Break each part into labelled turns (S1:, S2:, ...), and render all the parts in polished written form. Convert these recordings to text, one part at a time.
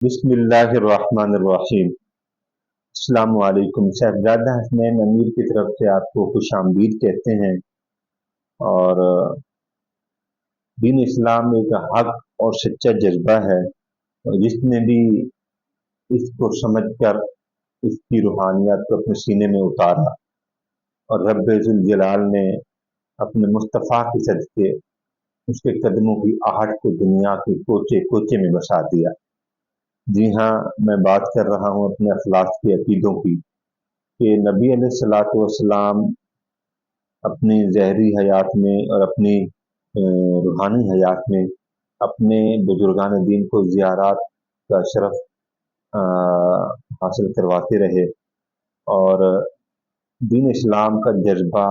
S1: بسم اللہ الرحمن الرحیم۔ السلام علیکم۔ صاحبزادہ حسنین امیر کی طرف سے آپ کو خوش آمدید کہتے ہیں، اور دین اسلام ایک حق اور سچا جذبہ ہے، اور جس نے بھی اس کو سمجھ کر اس کی روحانیت کو اپنے سینے میں اتارا، اور رب ذوالجلال نے اپنے مصطفیٰ کے صدقے اس کے قدموں کی آہٹ کو دنیا کے کوچے کوچے میں بسا دیا۔ جی ہاں، میں بات کر رہا ہوں اپنے اخلاق کے عقیدوں کی، کہ نبی علیہ الصلوۃ والسلام اپنی ظاہری حیات میں اور اپنی روحانی حیات میں اپنے بزرگان دین کو زیارات کا شرف حاصل کرواتے رہے، اور دین اسلام کا جذبہ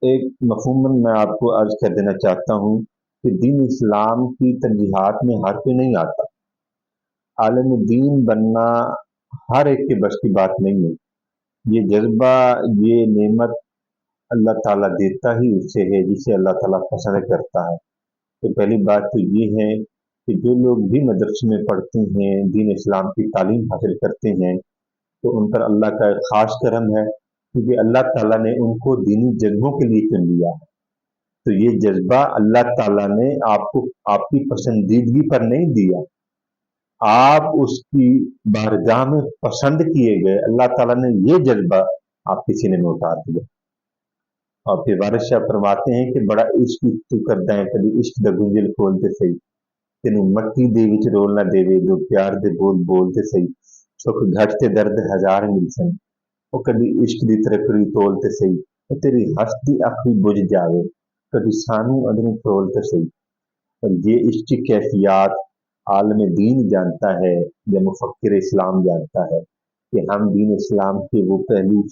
S1: ایک مفہوماً میں آپ کو عرض کر دینا چاہتا ہوں کہ دین اسلام کی ترجیحات میں ہر کوئی نہیں آتا۔ عالم دین بننا ہر ایک کے بس کی بات نہیں ہے۔ یہ جذبہ، یہ نعمت اللہ تعالیٰ دیتا ہی اسے ہے جسے اللہ تعالیٰ پسند کرتا ہے۔ تو پہلی بات تو یہ ہے کہ جو لوگ بھی مدرسے میں پڑھتے ہیں، دین اسلام کی تعلیم حاصل کرتے ہیں، تو ان پر اللہ کا ایک خاص کرم ہے، کیونکہ اللہ تعالیٰ نے ان کو دینی جذبوں کے لیے چن لیا ہے۔ تو یہ جذبہ اللہ تعالیٰ نے آپ کی پسندیدگی پر نہیں دیا، آپ اس کی بارگاہ میں پسند کیے گئے، اللہ تعالیٰ نے یہ جذبہ آپ کے سینے میں اتار دیا۔ اور پھر وارث شاہ فرماتے ہیں کہ بڑا عشق تو کرتا ہے، کبھی عشق دا گنجل کھولتے صحیح، تینوں مٹی دے وچ رول نہ دیوے، جو پیار دے بول بولتے صحیح، سکھ گھٹ تے درد ہزار مل سن، وہ کبھی عشق دی ترکری تولتے صحیح، وہ تیری ہستی اکھی بجھ جاوے، کبھی سانو ادھر فرولتے صحیح۔ اور یہ عشق کی کیفیات عالم دین جانتا ہے یا مفکر اسلام جانتا ہے، کہ ہم دین اسلام کے وہ پہلو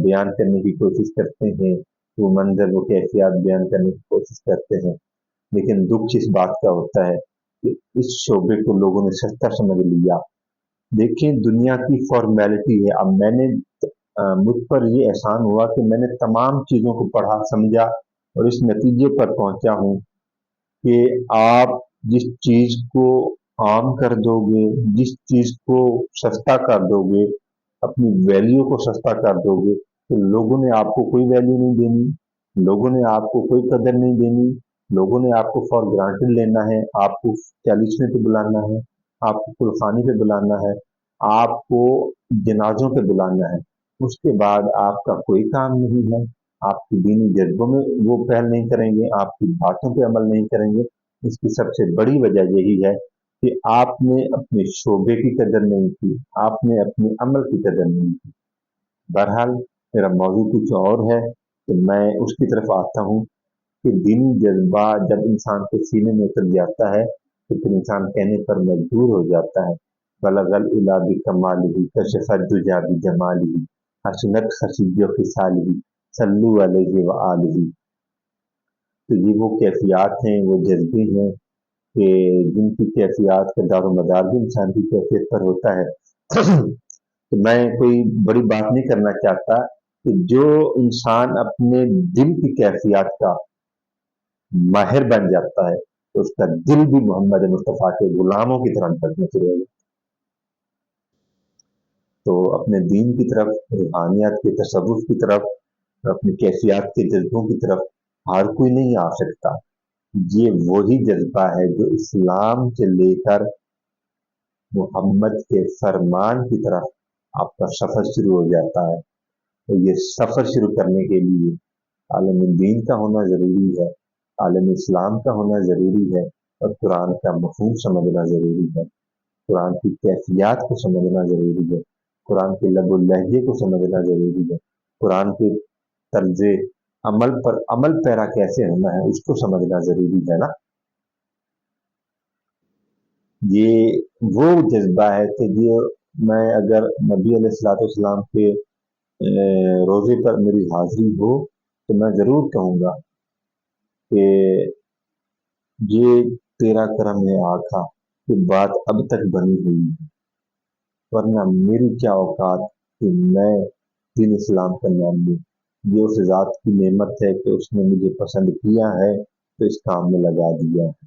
S1: بیان کرنے کی کوشش کرتے ہیں، وہ منظر، وہ کیفیات بیان کرنے کی کوشش کرتے ہیں، لیکن دکھ اس بات کا ہوتا ہے کہ اس شعبے کو لوگوں نے سستا سمجھ لیا۔ دیکھیں، دنیا کی فارمیلٹی ہے۔ اب مجھ پر یہ احسان ہوا کہ میں نے تمام چیزوں کو پڑھا سمجھا اور اس نتیجے پر پہنچا ہوں کہ آپ جس چیز کو عام کر دو گے، جس چیز کو سستا کر دو گے، اپنی ویلیو کو سستا کر دو گے، تو لوگوں نے آپ کو کوئی ویلیو نہیں دینی، لوگوں نے آپ کو کوئی قدر نہیں دینی، لوگوں نے آپ کو فار گرانٹڈ لینا ہے، آپ کو 40ویں پہ بلانا ہے، آپ کو قربانی پہ بلانا ہے، آپ کو جنازوں پہ بلانا ہے، اس کے بعد آپ کا کوئی کام نہیں ہے، آپ کی دینی جذبوں میں وہ پہل نہیں کریں گے، آپ کی باتوں پہ عمل نہیں کریں گے۔ اس کی سب سے بڑی وجہ یہی ہے کہ آپ نے اپنے شعبے کی قدر نہیں کی، آپ نے اپنے عمل کی قدر نہیں کی۔ بہرحال میرا موضوع کچھ اور ہے، کہ میں اس کی طرف آتا ہوں کہ دینی جذبہ جب انسان کے سینے میں اتر جاتا ہے تو پھر انسان کہنے پر مجبور ہو جاتا ہے، بلغ الالا بکمالہ کشف الدجی بجمالہ حسنت خصیہ خصالہ صلوا علیہ وآلہ۔ تو یہ وہ کیفیات ہیں، وہ جذبے ہیں کہ جن کی کیفیات کا دار و مدار بھی انسان کی کیفیت پر ہوتا ہے۔ تو میں کوئی بڑی بات نہیں کرنا چاہتا، کہ جو انسان اپنے دل کی کیفیات کا ماہر بن جاتا ہے تو اس کا دل بھی محمد مصطفیٰ کے غلاموں کی طرح دھڑکنا شروع ہو جاتا ہے۔ تو اپنے دین کی طرف، روحانیات کے تصوف کی طرف، اپنی کیفیات کے جذبوں کی طرف ہر کوئی نہیں آ سکتا۔ یہ وہی جذبہ ہے جو اسلام سے لے کر محمد کے فرمان کی طرف آپ کا سفر شروع ہو جاتا ہے۔ تو یہ سفر شروع کرنے کے لیے عالم دین کا ہونا ضروری ہے، عالم اسلام کا ہونا ضروری ہے، اور قرآن کا مفہوم سمجھنا ضروری ہے، قرآن کی کیفیات کو سمجھنا ضروری ہے، قرآن کے لب و لہجے کو سمجھنا ضروری ہے، قرآن کے طرز عمل پر عمل پیرا کیسے ہونا ہے اس کو سمجھنا ضروری ہے نا۔ یہ وہ جذبہ ہے کہ یہ میں اگر نبی علیہ الصلوۃ والسلام کے روزے پر میری حاضری ہو تو میں ضرور کہوں گا کہ یہ تیرا کرم ہے آقا، کہ بات اب تک بنی ہوئی ہے، ورنہ میری کیا اوقات کہ میں دین اسلام کا نام لوں۔ یہ اس ذات کی نعمت ہے کہ اس نے مجھے پسند کیا ہے تو اس کام میں لگا دیا ہے۔